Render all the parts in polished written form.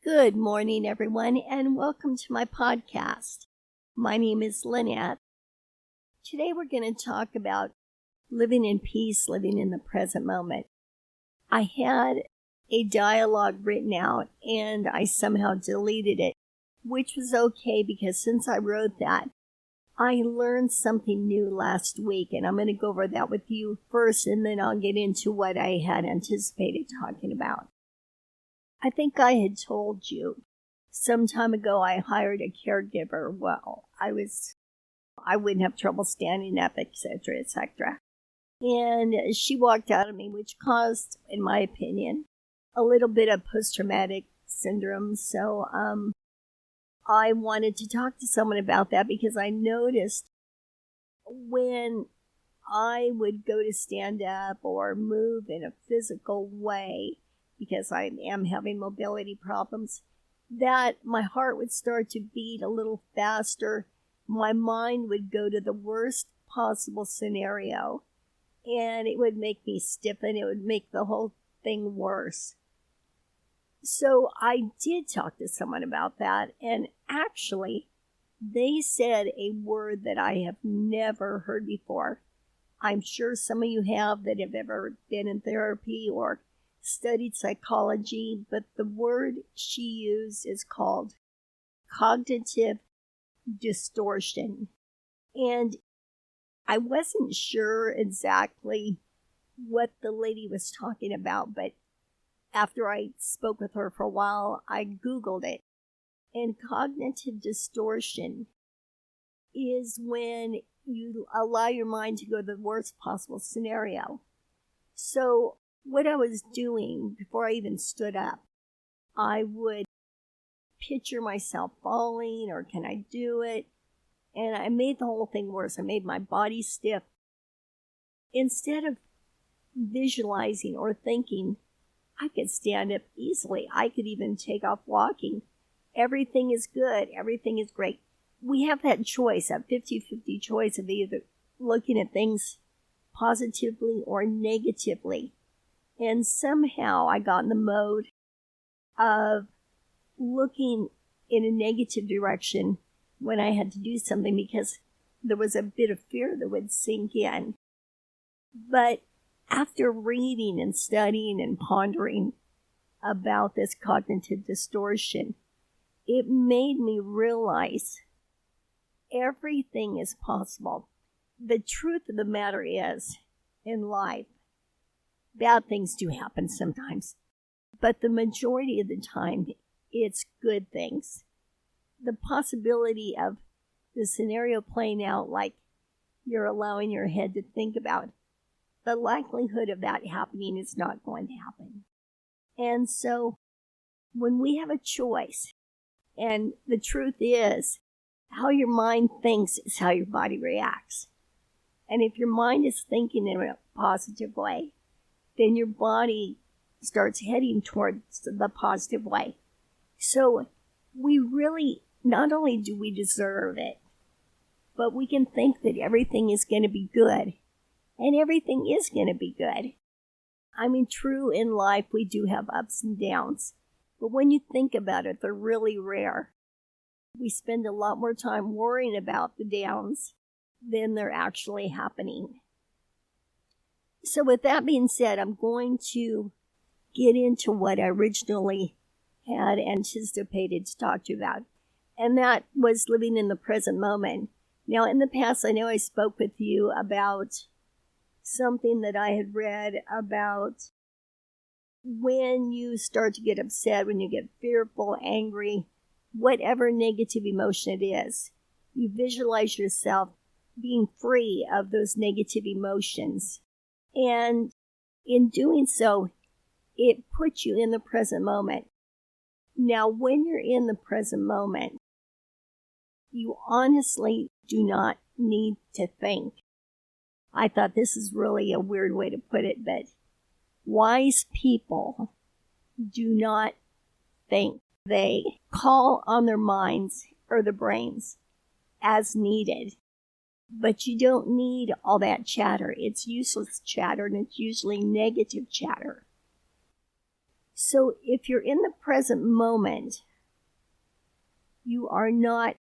Good morning, everyone, and welcome to my podcast. My name is Lynette. Today we're going to talk about living in peace, living in the present moment. I had a dialogue written out and I somehow deleted it, which was okay because since I wrote that, I learned something new last week, and I'm going to go over that with you first, and then I'll get into what I had anticipated talking about. I think I had told you some time ago I hired a caregiver. Well, I wouldn't have trouble standing up, etc., etc. And she walked out of me, which caused, in my opinion, a little bit of post-traumatic syndrome. So I wanted to talk to someone about that because I noticed when I would go to stand up or move in a physical way, because I am having mobility problems, that my heart would start to beat a little faster. My mind would go to the worst possible scenario, and it would make me stiffen. It would make the whole thing worse. So I did talk to someone about that, and actually, they said a word that I have never heard before. I'm sure some of you have that have ever been in therapy or studied psychology, but the word she used is called cognitive distortion. And I wasn't sure exactly what the lady was talking about, but after I spoke with her for a while, I Googled it. And cognitive distortion is when you allow your mind to go to the worst possible scenario. So what I was doing before I even stood up, I would picture myself falling, or can I do it? And I made the whole thing worse. I made my body stiff. Instead of visualizing or thinking, I could stand up easily. I could even take off walking. Everything is good. Everything is great. We have that choice, that 50-50 choice of either looking at things positively or negatively. And somehow I got in the mode of looking in a negative direction when I had to do something because there was a bit of fear that would sink in. But after reading and studying and pondering about this cognitive distortion, it made me realize everything is possible. The truth of the matter is, in life, bad things do happen sometimes, but the majority of the time, it's good things. The possibility of the scenario playing out like you're allowing your head to think about, the likelihood of that happening is not going to happen. And so, when we have a choice, and the truth is, how your mind thinks is how your body reacts. And if your mind is thinking in a positive way, then your body starts heading towards the positive way. So we really, not only do we deserve it, but we can think that everything is going to be good. And everything is going to be good. I mean, true, in life we do have ups and downs. But when you think about it, they're really rare. We spend a lot more time worrying about the downs than they're actually happening. So with that being said, I'm going to get into what I originally had anticipated to talk to you about. And that was living in the present moment. Now, in the past, I know I spoke with you about something that I had read about when you start to get upset, when you get fearful, angry, whatever negative emotion it is, you visualize yourself being free of those negative emotions. And in doing so, it puts you in the present moment. Now, when you're in the present moment, you honestly do not need to think. I thought this is really a weird way to put it, but wise people do not think. They call on their minds or their brains as needed. But you don't need all that chatter. It's useless chatter, and it's usually negative chatter. So if you're in the present moment, you are not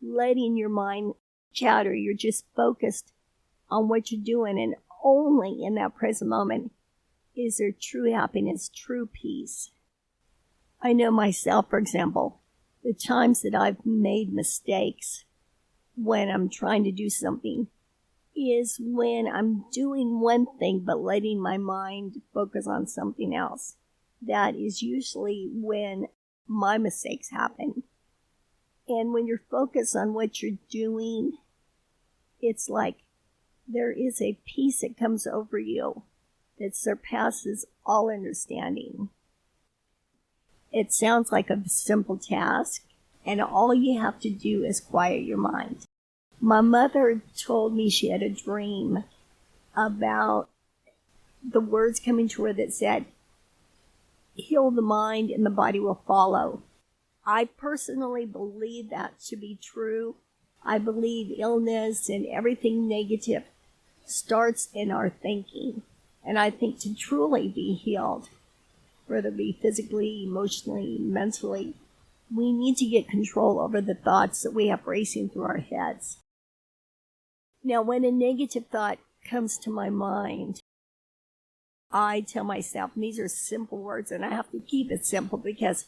letting your mind chatter. You're just focused on what you're doing, and only in that present moment is there true happiness, true peace. I know myself, for example, the times that I've made mistakes when I'm trying to do something is when I'm doing one thing but letting my mind focus on something else. That is usually when my mistakes happen. And when you're focused on what you're doing, it's like there is a peace that comes over you that surpasses all understanding. It sounds like a simple task, and all you have to do is quiet your mind. My mother told me she had a dream about the words coming to her that said, heal the mind and the body will follow. I personally believe that to be true. I believe illness and everything negative starts in our thinking. And I think to truly be healed, whether it be physically, emotionally, mentally, we need to get control over the thoughts that we have racing through our heads. Now, when a negative thought comes to my mind, I tell myself, and these are simple words, and I have to keep it simple because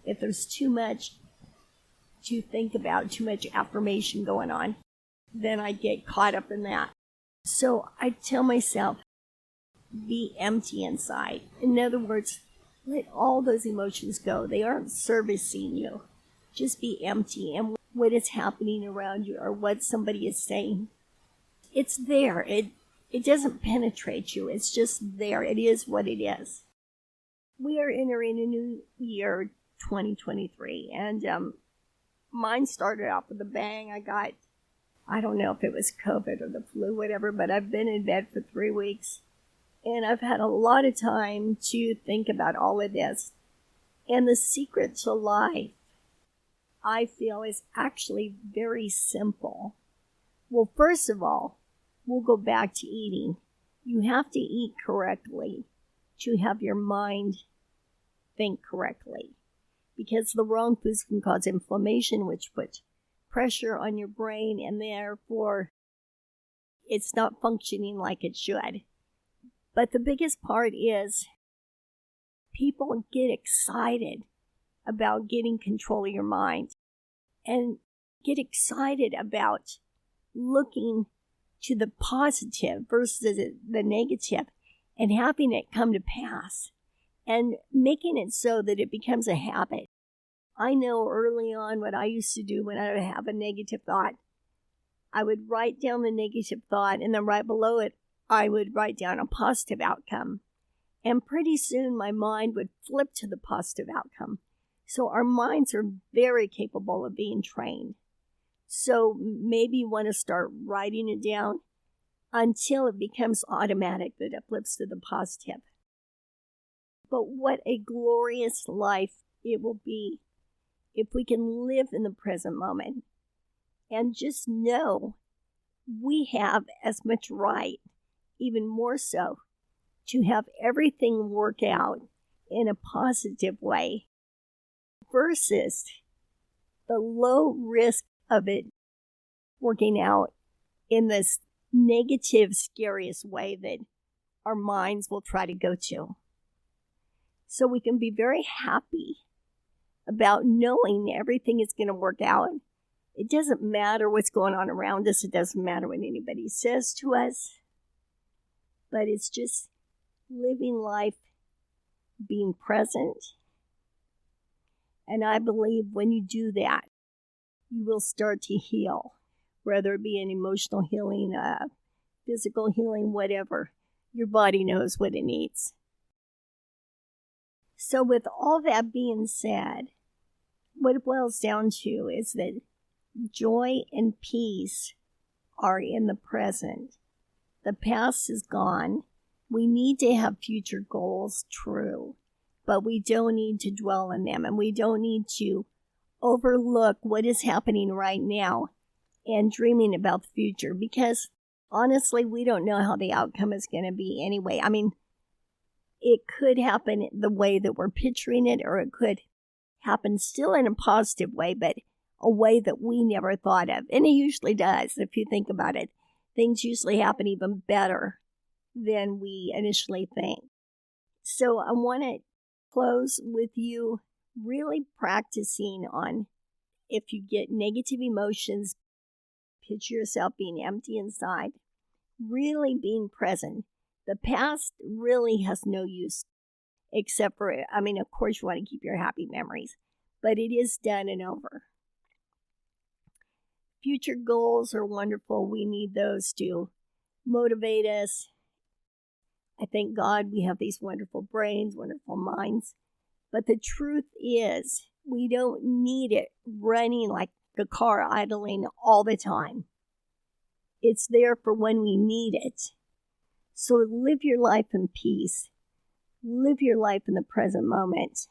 if there's too much to think about, too much affirmation going on, then I get caught up in that. So I tell myself, be empty inside. In other words, let all those emotions go. They aren't servicing you. Just be empty. And what is happening around you or what somebody is saying, it's there. It doesn't penetrate you. It's just there. It is what it is. We are entering a new year, 2023, and mine started off with a bang. I don't know if it was COVID or the flu, whatever, but I've been in bed for 3 weeks, and I've had a lot of time to think about all of this. And the secret to life, I feel, is actually very simple. Well, first of all, we'll go back to eating. You have to eat correctly to have your mind think correctly, because the wrong foods can cause inflammation, which puts pressure on your brain, and therefore it's not functioning like it should. But the biggest part is people get excited about getting control of your mind and get excited about looking to the positive versus the negative and having it come to pass and making it so that it becomes a habit. I know early on what I used to do when I would have a negative thought. I would write down the negative thought, and then right below it, I would write down a positive outcome. And pretty soon my mind would flip to the positive outcome. So our minds are very capable of being trained. So maybe you want to start writing it down until it becomes automatic that it flips to the positive. But what a glorious life it will be if we can live in the present moment and just know we have as much right, even more so, to have everything work out in a positive way versus the low risk of it working out in this negative, scariest way that our minds will try to go to. So we can be very happy about knowing everything is going to work out. It doesn't matter what's going on around us. It doesn't matter what anybody says to us. But it's just living life, being present. And I believe when you do that, you will start to heal, whether it be an emotional healing, physical healing, whatever. Your body knows what it needs. So with all that being said, what it boils down to is that joy and peace are in the present. The past is gone. We need to have future goals, true, but we don't need to dwell on them, and we don't need to overlook what is happening right now and dreaming about the future, because honestly, we don't know how the outcome is going to be anyway. I mean, it could happen the way that we're picturing it, or it could happen still in a positive way, but a way that we never thought of. And it usually does, if you think about it. Things usually happen even better than we initially think. So I want to close with you really practicing on, if you get negative emotions, picture yourself being empty inside, really being present. The past really has no use, except for, of course you want to keep your happy memories, but it is done and over. Future goals are wonderful. We need those to motivate us. I thank God we have these wonderful brains, wonderful minds. But the truth is, we don't need it running like a car idling all the time. It's there for when we need it. So live your life in peace. Live your life in the present moment.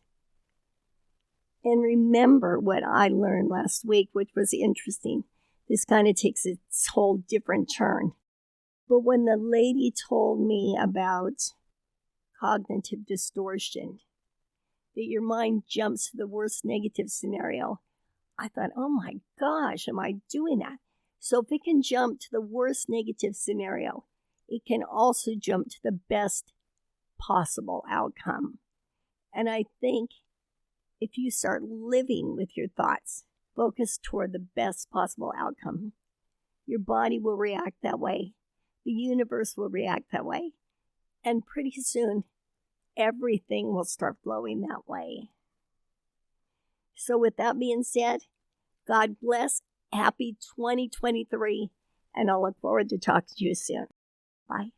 And remember what I learned last week, which was interesting. This kind of takes its whole different turn. But when the lady told me about cognitive distortion, that your mind jumps to the worst negative scenario, I thought, oh my gosh, am I doing that? So if it can jump to the worst negative scenario, it can also jump to the best possible outcome. And I think if you start living with your thoughts focused toward the best possible outcome, your body will react that way. The universe will react that way. And pretty soon, everything will start flowing that way. So with that being said, God bless. Happy 2023. And I'll look forward to talking to you soon. Bye.